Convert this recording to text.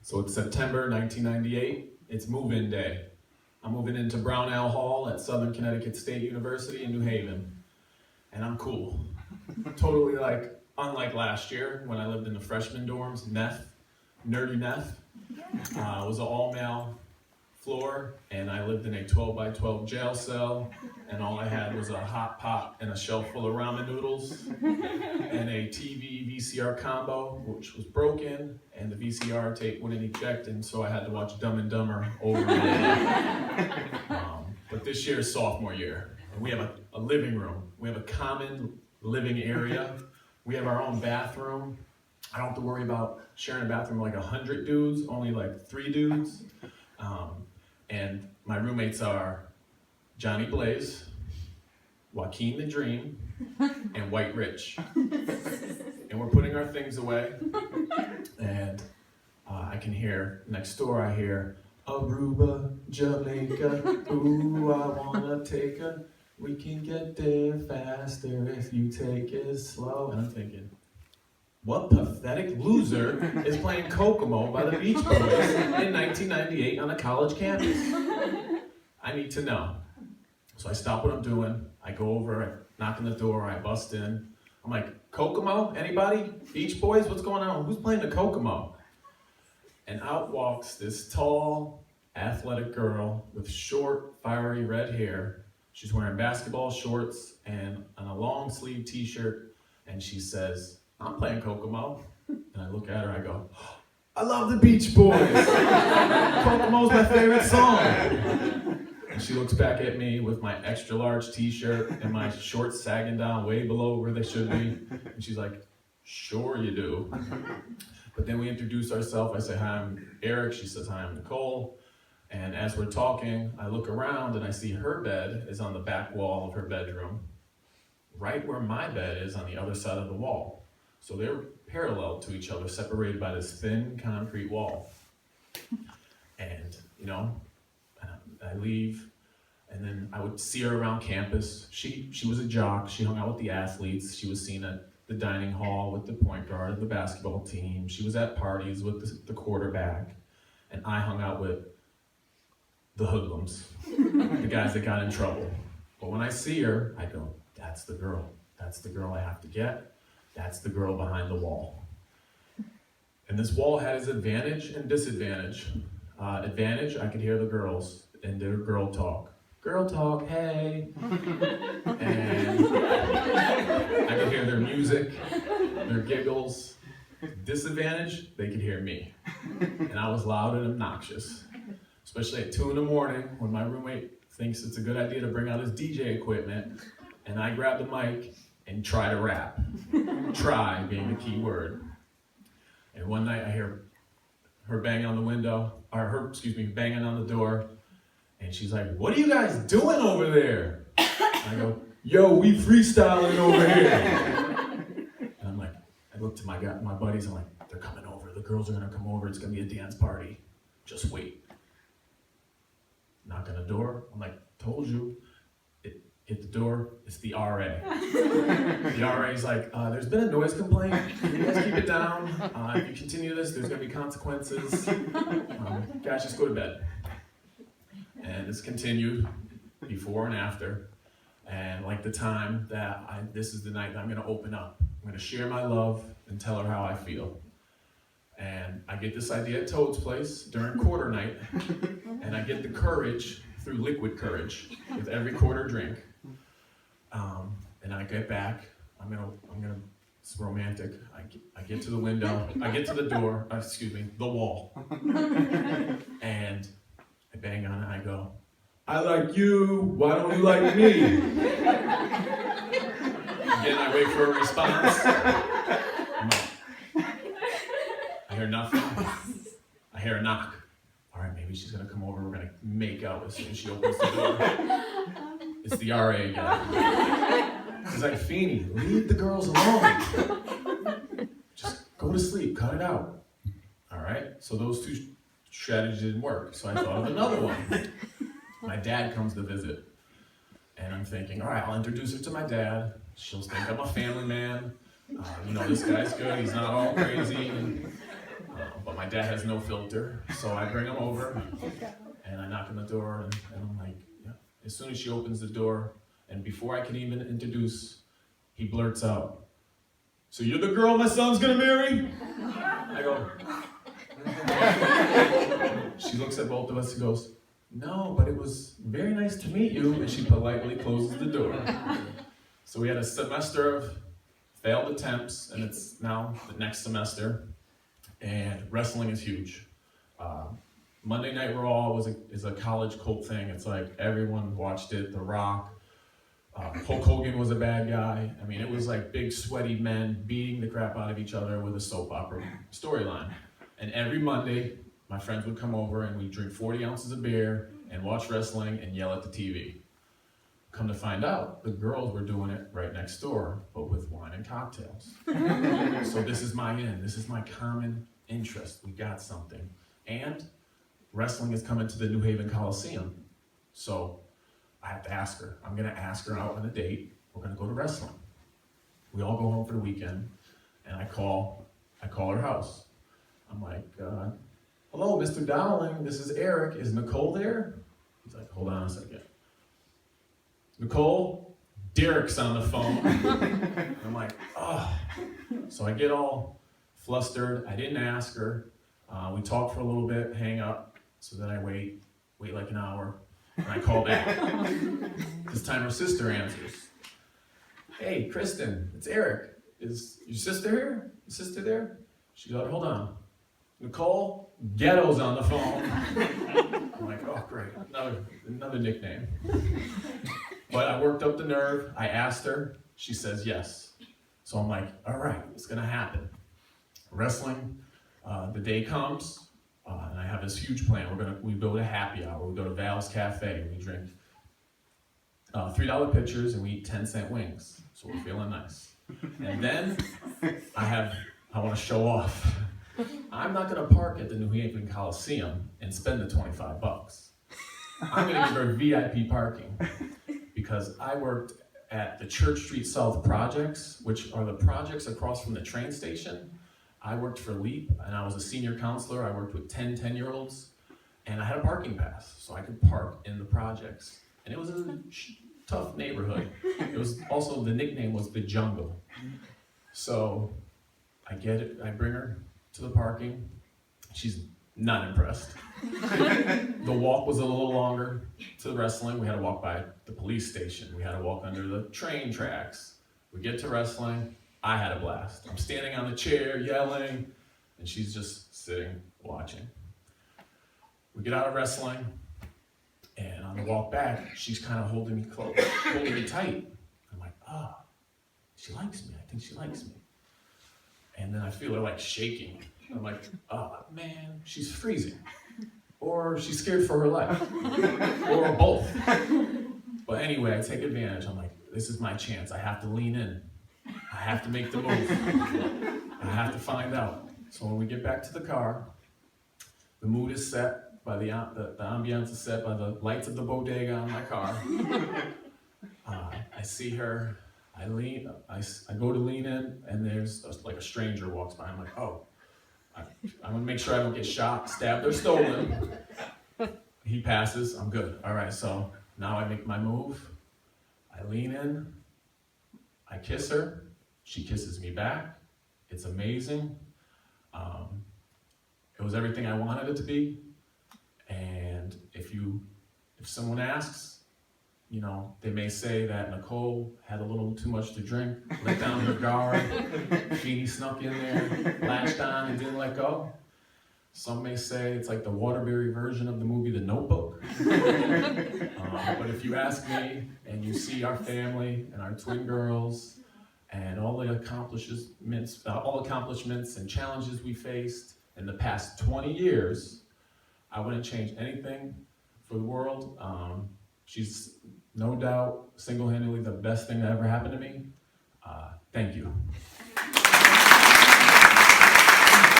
So it's September 1998. It's move-in day. I'm moving into Brownell Hall at Southern Connecticut State University in New Haven. And I'm cool. Totally unlike last year when I lived in the freshman dorms, nerdy Neff. It was an all-male floor, and I lived in a 12 by 12 jail cell, and all I had was a hot pot and a shelf full of ramen noodles, and a TV VCR combo, which was broken, and the VCR tape wouldn't eject, and so I had to watch Dumb and Dumber over again. But this year is sophomore year, and we have a living room. We have a common living area. We have our own bathroom. I don't have to worry about sharing a bathroom with 100 dudes, only 3 dudes. And my roommates are Johnny Blaze, Joaquin the Dream, and White Rich. And we're putting our things away, and I can hear, next door I hear, Aruba, Jamaica, ooh, I wanna take her. We can get there faster if you take it slow. And I'm thinking, what pathetic loser is playing Kokomo by the Beach Boys in 1998 on a college campus? I need to know. So I stop what I'm doing. I go over, I knock on the door, I bust in. I'm like, Kokomo? Anybody? Beach Boys? What's going on? Who's playing the Kokomo? And out walks this tall, athletic girl with short, fiery red hair. She's wearing basketball shorts and a long sleeve t-shirt, and she says, I'm playing Kokomo. And I look at her, I go, I love the Beach Boys. Kokomo's my favorite song. And she looks back at me with my extra large t-shirt and my shorts sagging down way below where they should be. And she's like, sure you do. But then we introduce ourselves. I say, hi, I'm Eric. She says, hi, I'm Nicole. And as we're talking, I look around and I see her bed is on the back wall of her bedroom, right where my bed is on the other side of the wall. So they're parallel to each other, separated by this thin concrete wall. And, I leave, and then I would see her around campus. She was a jock. She hung out with the athletes. She was seen at the dining hall with the point guard of the basketball team. She was at parties with the quarterback. And I hung out with the hoodlums, the guys that got in trouble. But when I see her, I go, that's the girl. That's the girl I have to get. That's the girl behind the wall. And this wall had its advantage and disadvantage. Advantage, I could hear the girls and their girl talk. Girl talk, hey. And I could hear their music, their giggles. Disadvantage, they could hear me. And I was loud and obnoxious. Especially at 2 a.m. when my roommate thinks it's a good idea to bring out his DJ equipment, and I grab the mic and try to rap. Try being the key word. And one night I hear her banging on the window, banging on the door, and she's like, what are you guys doing over there? And I go, yo, we freestyling over here. And I'm like, I look to my buddies, I'm like, they're coming over, the girls are gonna come over, it's gonna be a dance party, just wait. Knock on the door, I'm like, told you. Hit the door, it's the RA. The RA's like, there's been a noise complaint. Can you guys keep it down? If you continue this, there's gonna be consequences. Guys, just go to bed. And it's continued before and after. And the time that this is the night that I'm gonna open up. I'm gonna share my love and tell her how I feel. And I get this idea at Toad's place during quarter night, and I get the courage through liquid courage with every quarter drink. And I get back. It's romantic. I get to the window. I get to the door. The wall. And I bang on it. I go, I like you. Why don't you like me? Again, I wait for a response. I hear nothing. I hear a knock. All right, maybe she's gonna come over. We're gonna make out as soon as she opens the door. It's the RA again. He's like, Feeney, leave the girls alone. Just go to sleep, cut it out. All right, so those 2 strategies didn't work. So I thought of another one. My dad comes to visit. And I'm thinking, all right, I'll introduce her to my dad. She'll think I'm a family man. This guy's good, he's not all crazy, but my dad has no filter, so I bring him over, and I knock on the door, and I'm like, yeah. As soon as she opens the door, and before I can even introduce, he blurts out, "So you're the girl my son's gonna marry?" I go, she looks at both of us and goes, "No, but it was very nice to meet you," and she politely closes the door. So we had a semester of failed attempts, and it's now the next semester, and wrestling is huge. Monday Night Raw is a college cult thing. It's like everyone watched it. The Rock, Hulk Hogan was a bad guy. I mean, it was like big sweaty men beating the crap out of each other with a soap opera storyline. And every Monday, my friends would come over and we'd drink 40 ounces of beer and watch wrestling and yell at the TV. Come to find out, the girls were doing it right next door, but with wine and cocktails. So this is my in. This is my common interest. We got something. And wrestling is coming to the New Haven Coliseum. So I have to ask her. I'm gonna ask her out on a date. We're gonna go to wrestling. We all go home for the weekend, and I call her house. I'm like, "Hello, Mr. Dowling, this is Eric. Is Nicole there?" He's like, "Hold on a second. Nicole, Derek's on the phone." I'm like, "Oh." So I get all flustered. I didn't ask her. We talk for a little bit, hang up. So then I wait like an hour, and I call back. This time her sister answers. "Hey, Kristen, it's Eric. Is your sister here? Your sister there?" She goes, "Hold on. Nicole, Ghetto's on the phone." I'm like, "Oh, great, another nickname." But I worked up the nerve. I asked her. She says yes. So I'm like, all right, it's gonna happen. Wrestling. The day comes, and I have this huge plan. We go to happy hour. We go to Val's Cafe. We drink $3 pitchers and we eat 10-cent wings. So we're feeling nice. And then I want to show off. I'm not going to park at the New Haven Coliseum and spend the $25. I'm going to give her VIP parking because I worked at the Church Street South projects, which are the projects across from the train station. I worked for LEAP, and I was a senior counselor. I worked with 10-year-olds, and I had a parking pass, so I could park in the projects. And it was a tough neighborhood. It was also, the nickname was the jungle. So I bring her to the parking. She's not impressed. The walk was a little longer to the wrestling. We had to walk by the police station. We had to walk under the train tracks. We get to wrestling. I had a blast. I'm standing on the chair, yelling, and she's just sitting, watching. We get out of wrestling, and on the walk back, she's kind of holding me close, holding me tight. I'm like, she likes me. I think she likes me. And then I feel her like shaking. I'm like, man, she's freezing. Or she's scared for her life. Or both. But anyway, I take advantage. I'm like, this is my chance. I have to lean in. I have to make the move. I have to find out. So when we get back to the car, the mood is set by the ambiance is set by the lights of the bodega on my car. I see her. I go to lean in, and there's like a stranger walks by. I'm like, oh, I'm gonna make sure I don't get shot, stabbed, or stolen. He passes. I'm good. All right. So now I make my move. I lean in. I kiss her. She kisses me back. It's amazing. It was everything I wanted it to be. And if someone asks, they may say that Nicole had a little too much to drink, let down her guard, Jeannie snuck in there, latched on and didn't let go. Some may say it's like the Waterbury version of the movie The Notebook. But if you ask me and you see our family and our twin girls and all the accomplishments and challenges we faced in the past 20 years, I wouldn't change anything for the world. She's no doubt single-handedly the best thing that ever happened to me. Thank you.